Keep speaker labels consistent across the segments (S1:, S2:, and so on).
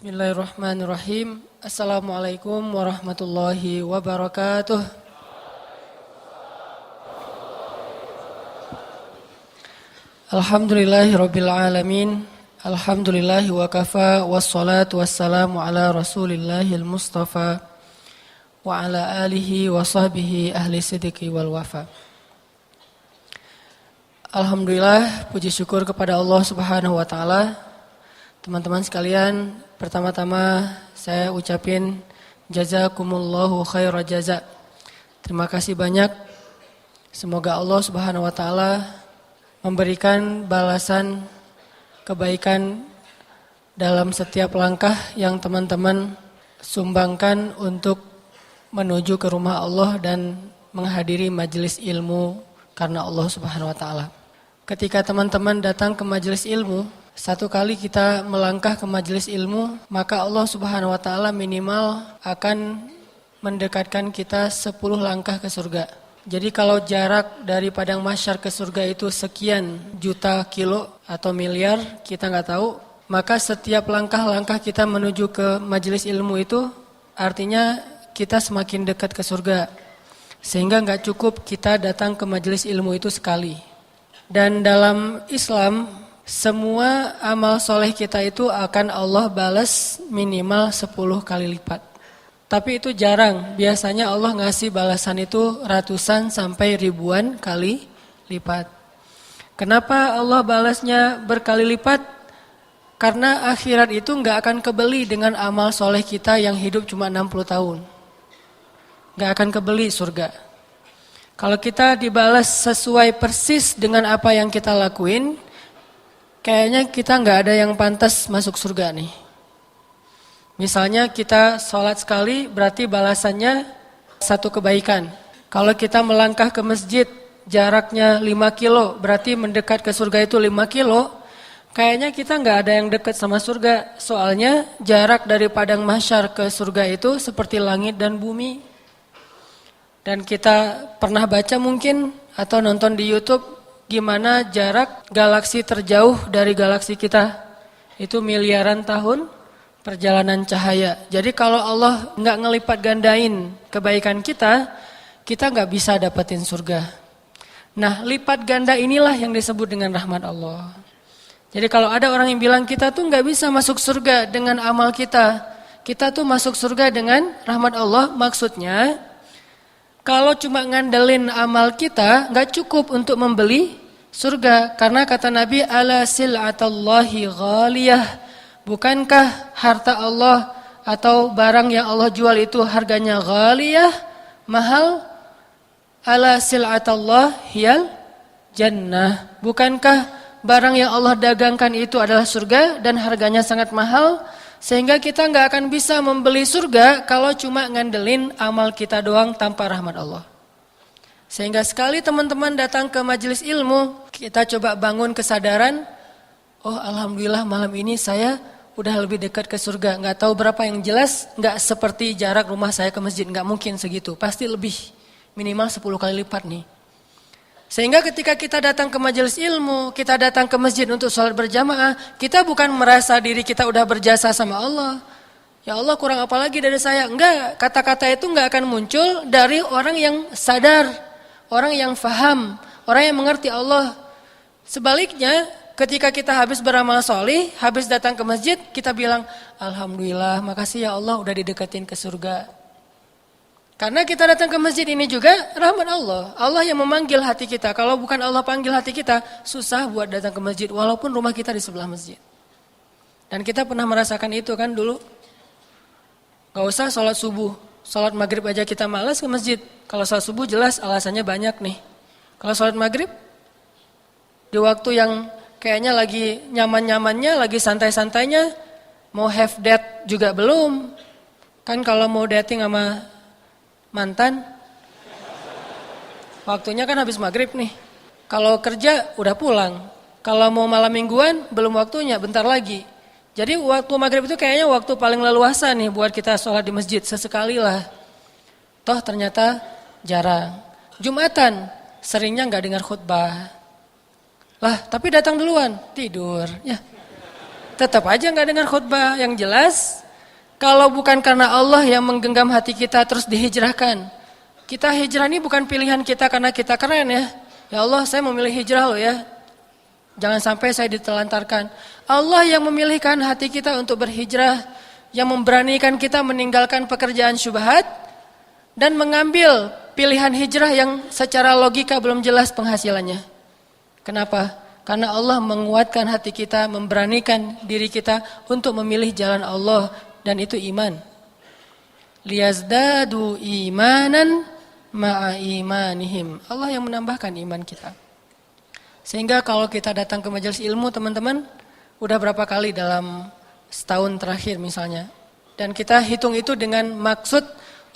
S1: Bismillahirrahmanirrahim. Assalamualaikum warahmatullahi wabarakatuh. Alhamdulillahirabbil alamin. Alhamdulillahi wa kafa wassalatu wassalamu ala Rasulillahil Mustafa wa ala alihi wa sahbihi ahli sidqi wal wafa. Alhamdulillah, puji syukur kepada Allah Subhanahu wa taala. Teman-teman sekalian, pertama-tama saya ucapin jazakumullahu khairal jaza. Terima kasih banyak. Semoga Allah Subhanahu wa taala memberikan balasan kebaikan dalam setiap langkah yang teman-teman sumbangkan untuk menuju ke rumah Allah dan menghadiri majelis ilmu karena Allah Subhanahu wa taala. Ketika teman-teman datang ke majelis ilmu, satu kali kita melangkah ke majelis ilmu, maka Allah Subhanahu wa taala minimal akan mendekatkan kita 10 langkah ke surga. Jadi kalau jarak dari padang mahsyar ke surga itu sekian juta kilo atau miliar, kita nggak tahu, maka setiap langkah-langkah kita menuju ke majelis ilmu itu artinya kita semakin dekat ke surga. Sehingga nggak cukup kita datang ke majelis ilmu itu sekali. Dan dalam Islam, semua amal soleh kita itu akan Allah balas minimal 10 kali lipat. Tapi itu jarang, biasanya Allah ngasih balasan itu ratusan sampai ribuan kali lipat. Kenapa Allah balasnya berkali lipat? Karena akhirat itu gak akan kebeli dengan amal soleh kita yang hidup cuma 60 tahun. Gak akan kebeli surga. Kalau kita dibalas sesuai persis dengan apa yang kita lakuin, kayaknya kita nggak ada yang pantas masuk surga nih. Misalnya kita sholat sekali berarti balasannya satu kebaikan. Kalau kita melangkah ke masjid jaraknya 5 kilo berarti mendekat ke surga itu 5 kilo. Kayaknya kita nggak ada yang dekat sama surga. Soalnya jarak dari padang mahsyar ke surga itu seperti langit dan bumi. Dan kita pernah baca mungkin atau nonton di YouTube gimana jarak galaksi terjauh dari galaksi kita. Itu miliaran tahun perjalanan cahaya. Jadi kalau Allah nggak ngelipat gandain kebaikan kita nggak bisa dapetin surga. Nah, lipat ganda inilah yang disebut dengan rahmat Allah. Jadi kalau ada orang yang bilang kita tuh nggak bisa masuk surga dengan amal kita tuh masuk surga dengan rahmat Allah, maksudnya kalau cuma ngandelin amal kita nggak cukup untuk membeli surga. Karena kata Nabi, ala sil'atallahi ghaliyah. Bukankah harta Allah atau barang yang Allah jual itu harganya ghaliyah, mahal? Ala sil'atallah hiyal jannah. Bukankah barang yang Allah dagangkan itu adalah surga dan harganya sangat mahal? Sehingga kita nggak akan bisa membeli surga kalau cuma ngandelin amal kita doang tanpa rahmat Allah. Sehingga sekali teman-teman datang ke majelis ilmu, kita coba bangun kesadaran, oh alhamdulillah malam ini saya udah lebih dekat ke surga. Nggak tahu berapa yang jelas, nggak seperti jarak rumah saya ke masjid, nggak mungkin segitu. Pasti lebih, minimal 10 kali lipat nih. Sehingga ketika kita datang ke majelis ilmu, kita datang ke masjid untuk sholat berjamaah, kita bukan merasa diri kita udah berjasa sama Allah. Ya Allah kurang apa lagi dari saya? Enggak, kata-kata itu enggak akan muncul dari orang yang sadar, orang yang faham, orang yang mengerti Allah. Sebaliknya, ketika kita habis beramal solih, habis datang ke masjid, kita bilang, alhamdulillah, makasih ya Allah udah didekatin ke surga. Karena kita datang ke masjid ini juga rahmat Allah. Allah yang memanggil hati kita. Kalau bukan Allah panggil hati kita, susah buat datang ke masjid. Walaupun rumah kita di sebelah masjid. Dan kita pernah merasakan itu kan dulu. Gak usah sholat subuh. Sholat maghrib aja kita malas ke masjid. Kalau sholat subuh jelas alasannya banyak nih. Kalau sholat maghrib, di waktu yang kayaknya lagi nyaman-nyamannya, lagi santai-santainya, mau have date juga belum. Kan kalau mau dating sama mantan, waktunya kan habis maghrib nih. Kalau kerja udah pulang. Kalau mau malam mingguan belum waktunya, bentar lagi. Jadi waktu maghrib itu kayaknya waktu paling leluasa nih buat kita sholat di masjid. Sesekali lah. Toh ternyata jarang. Jumatan seringnya nggak dengar khutbah. Lah tapi datang duluan, tidur. Ya. tetap aja nggak dengar khutbah. Yang jelas, kalau bukan karena Allah yang menggenggam hati kita terus dihijrahkan. Kita hijrah ini bukan pilihan kita karena kita keren ya. Ya Allah, saya memilih hijrah loh ya. Jangan sampai saya ditelantarkan. Allah yang memilihkan hati kita untuk berhijrah, yang memberanikan kita meninggalkan pekerjaan syubhat dan mengambil pilihan hijrah yang secara logika belum jelas penghasilannya. Kenapa? Karena Allah menguatkan hati kita, memberanikan diri kita untuk memilih jalan Allah, dan itu iman. Liyazdadu imanan ma'a imanihim. Allah yang menambahkan iman kita. Sehingga kalau kita datang ke majelis ilmu teman-teman, udah berapa kali dalam setahun terakhir misalnya. Dan kita hitung itu dengan maksud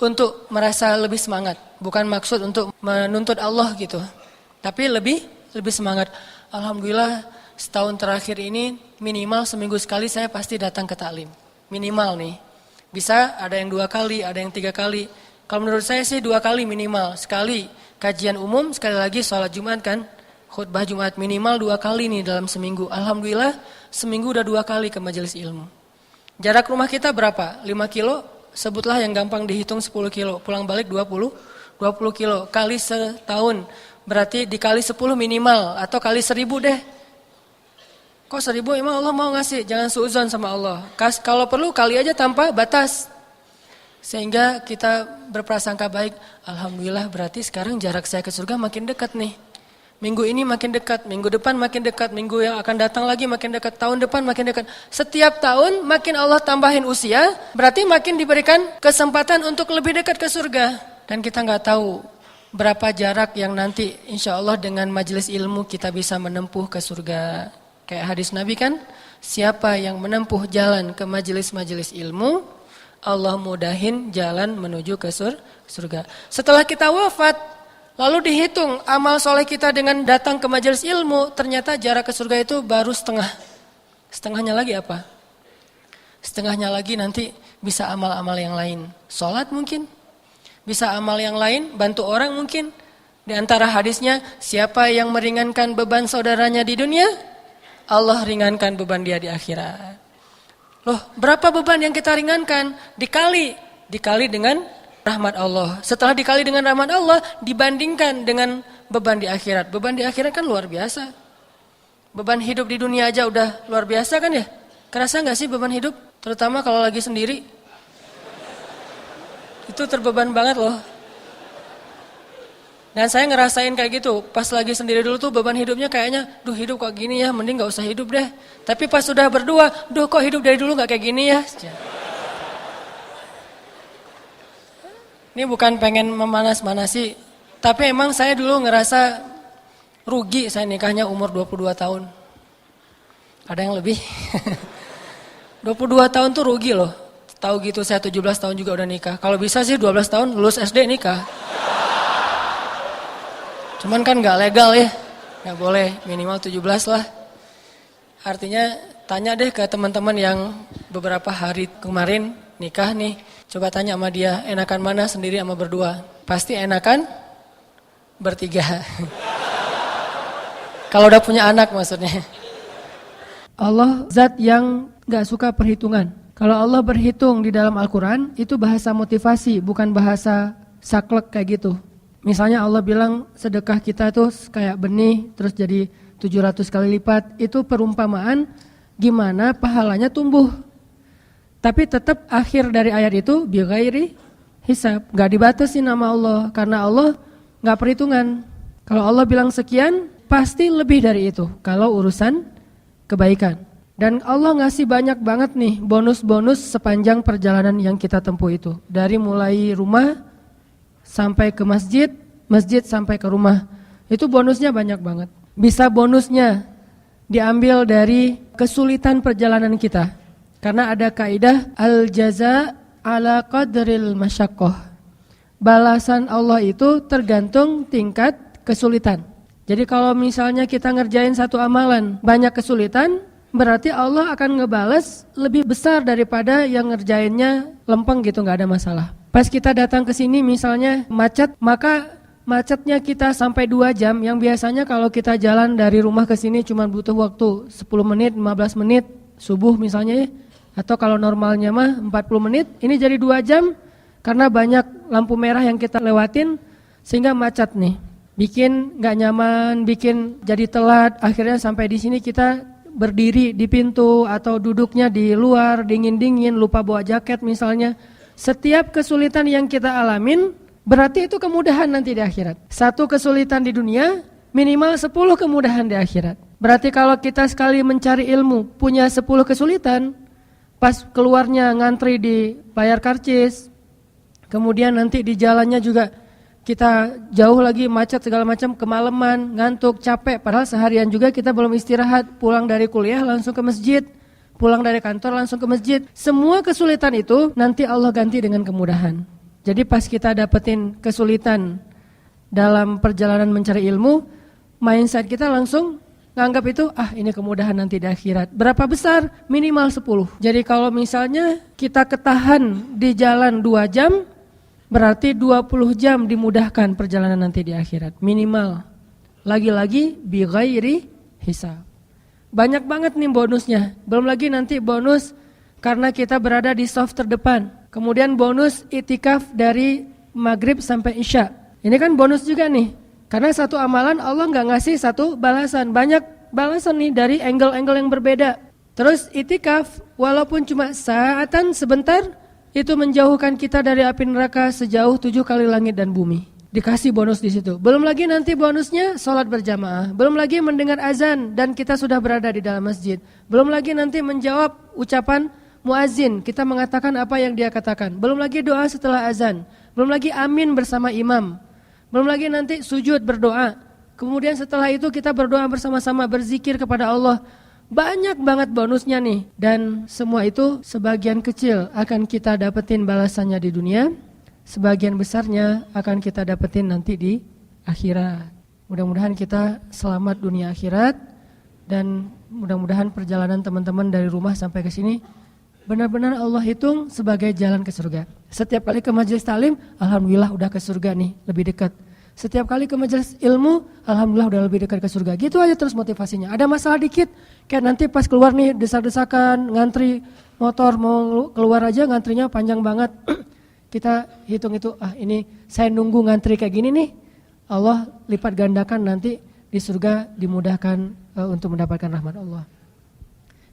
S1: untuk merasa lebih semangat. Bukan maksud untuk menuntut Allah gitu. Tapi lebih semangat. Alhamdulillah setahun terakhir ini minimal seminggu sekali saya pasti datang ke taklim. Minimal nih. Bisa ada yang 2 kali, ada yang 3 kali. Kalau menurut saya sih 2 kali minimal. Sekali kajian umum, sekali lagi sholat Jumat kan. Khutbah Jumat minimal 2 kali nih dalam seminggu. Alhamdulillah seminggu udah 2 kali ke majelis ilmu. Jarak rumah kita berapa? 5 kilo? Sebutlah yang gampang dihitung 10 kilo. Pulang balik 20 kilo. Kali setahun. Berarti dikali 10 minimal. Atau kali 1000 deh. Kok 1000 emang Allah mau ngasih? Jangan suudzon sama Allah. Kalau perlu kali aja tanpa batas. Sehingga kita berprasangka baik. Alhamdulillah berarti sekarang jarak saya ke surga makin dekat nih. Minggu ini makin dekat, minggu depan makin dekat, minggu yang akan datang lagi makin dekat, tahun depan makin dekat. Setiap tahun makin Allah tambahin usia, berarti makin diberikan kesempatan untuk lebih dekat ke surga. Dan kita nggak tahu berapa jarak yang nanti insya Allah dengan majelis ilmu kita bisa menempuh ke surga. Kayak hadis Nabi kan, siapa yang menempuh jalan ke majelis-majelis ilmu, Allah mudahin jalan menuju ke surga. Setelah kita wafat, lalu dihitung amal soleh kita dengan datang ke majelis ilmu, ternyata jarak ke surga itu baru setengah. Setengahnya lagi apa? Setengahnya lagi nanti bisa amal-amal yang lain. Sholat mungkin, bisa amal yang lain, bantu orang mungkin. Di antara hadisnya, siapa yang meringankan beban saudaranya di dunia, Allah ringankan beban dia di akhirat. Loh, berapa beban yang kita ringankan? Dikali dengan rahmat Allah. Setelah dikali dengan rahmat Allah, dibandingkan dengan beban di akhirat. Beban di akhirat kan luar biasa. Beban hidup di dunia aja udah luar biasa kan ya? Kerasa gak sih beban hidup? Terutama kalau lagi sendiri. Itu terbeban banget loh. Dan saya ngerasain kayak gitu. Pas lagi sendiri dulu tuh beban hidupnya kayaknya, duh hidup kok gini ya, mending gak usah hidup deh. Tapi pas sudah berdua, duh kok hidup dari dulu gak kayak gini ya. Ini bukan pengen memanas-manasi, tapi emang saya dulu ngerasa rugi saya nikahnya umur 22 tahun. Ada yang lebih? 22 tahun tuh rugi loh. Tahu gitu saya 17 tahun juga udah nikah. Kalau bisa sih 12 tahun lulus SD nikah. Cuman kan gak legal ya. Gak boleh, minimal 17 lah. Artinya tanya deh ke teman-teman yang beberapa hari kemarin nikah nih. Coba tanya sama dia, enakan mana sendiri sama berdua? Pasti enakan bertiga. Kalau udah punya anak maksudnya. Allah zat yang gak suka perhitungan. Kalau Allah berhitung di dalam Al-Quran, itu bahasa motivasi, bukan bahasa saklek kayak gitu. Misalnya Allah bilang sedekah kita tuh kayak benih, terus jadi 700 kali lipat. Itu perumpamaan gimana pahalanya tumbuh. Tapi tetap akhir dari ayat itu bighairi hisab, enggak dibatasi nama Allah karena Allah enggak perhitungan. Kalau Allah bilang sekian, pasti lebih dari itu kalau urusan kebaikan. Dan Allah ngasih banyak banget nih bonus-bonus sepanjang perjalanan yang kita tempuh itu. Dari mulai rumah sampai ke masjid, masjid sampai ke rumah. Itu bonusnya banyak banget. Bisa bonusnya diambil dari kesulitan perjalanan kita. Karena ada kaidah al-jaza ala qadril masyaqqah. Balasan Allah itu tergantung tingkat kesulitan. Jadi kalau misalnya kita ngerjain satu amalan banyak kesulitan, berarti Allah akan ngebales lebih besar daripada yang ngerjainnya lempeng gitu, nggak ada masalah. Pas kita datang ke sini misalnya macet, maka macetnya kita sampai 2 jam, yang biasanya kalau kita jalan dari rumah ke sini cuma butuh waktu 10 menit, 15 menit. subuh misalnya ya. Atau kalau normalnya mah 40 menit, ini jadi 2 jam karena banyak lampu merah yang kita lewatin sehingga macet nih. Bikin gak nyaman, bikin jadi telat, akhirnya sampai di sini kita berdiri di pintu atau duduknya di luar, dingin-dingin, lupa bawa jaket misalnya. Setiap kesulitan yang kita alamin, berarti itu kemudahan nanti di akhirat. Satu kesulitan di dunia, minimal 10 kemudahan di akhirat. Berarti kalau kita sekali mencari ilmu, punya 10 kesulitan, pas keluarnya ngantri di layar karcis, kemudian nanti di jalannya juga kita jauh lagi macet segala macam, kemalaman, ngantuk, capek, padahal seharian juga kita belum istirahat, pulang dari kuliah langsung ke masjid, pulang dari kantor langsung ke masjid. Semua kesulitan itu nanti Allah ganti dengan kemudahan. Jadi pas kita dapetin kesulitan dalam perjalanan mencari ilmu, mindset kita langsung nganggap itu, ini kemudahan nanti di akhirat. Berapa besar? Minimal 10. Jadi kalau misalnya kita ketahan di jalan 2 jam, berarti 20 jam dimudahkan perjalanan nanti di akhirat. Minimal. Lagi-lagi bi ghairi hisab. Banyak banget nih bonusnya. Belum lagi nanti bonus karena kita berada di saf terdepan. Kemudian bonus itikaf dari maghrib sampai isya. Ini kan bonus juga nih. Karena satu amalan Allah nggak ngasih satu balasan, banyak balasan nih dari angle-angle yang berbeda. Terus itikaf walaupun cuma saatan sebentar, itu menjauhkan kita dari api neraka sejauh 7 kali langit dan bumi. Dikasih bonus di situ. Belum lagi nanti bonusnya sholat berjamaah. Belum lagi mendengar azan dan kita sudah berada di dalam masjid. Belum lagi nanti menjawab ucapan muazin, kita mengatakan apa yang dia katakan. Belum lagi doa setelah azan. Belum lagi amin bersama imam. Belum lagi nanti sujud berdoa. Kemudian setelah itu kita berdoa bersama-sama, berzikir kepada Allah. Banyak banget bonusnya nih. Dan semua itu sebagian kecil akan kita dapetin balasannya di dunia. Sebagian besarnya akan kita dapetin nanti di akhirat. Mudah-mudahan kita selamat dunia akhirat. Dan mudah-mudahan perjalanan teman-teman dari rumah sampai ke sini benar-benar Allah hitung sebagai jalan ke surga. Setiap kali ke majelis taklim, alhamdulillah udah ke surga nih, lebih dekat. Setiap kali ke majelis ilmu, alhamdulillah udah lebih dekat ke surga. Gitu aja terus motivasinya. Ada masalah dikit, kayak nanti pas keluar nih desak-desakan, ngantri motor mau keluar aja ngantrinya panjang banget. Kita hitung itu, ini saya nunggu ngantri kayak gini nih. Allah lipat gandakan nanti di surga dimudahkan untuk mendapatkan rahmat Allah.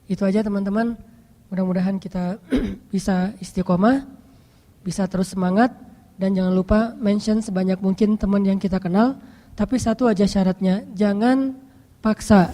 S1: Itu aja teman-teman. Mudah-mudahan kita bisa istiqomah, bisa terus semangat, dan jangan lupa mention sebanyak mungkin teman yang kita kenal. Tapi satu aja syaratnya, jangan paksa.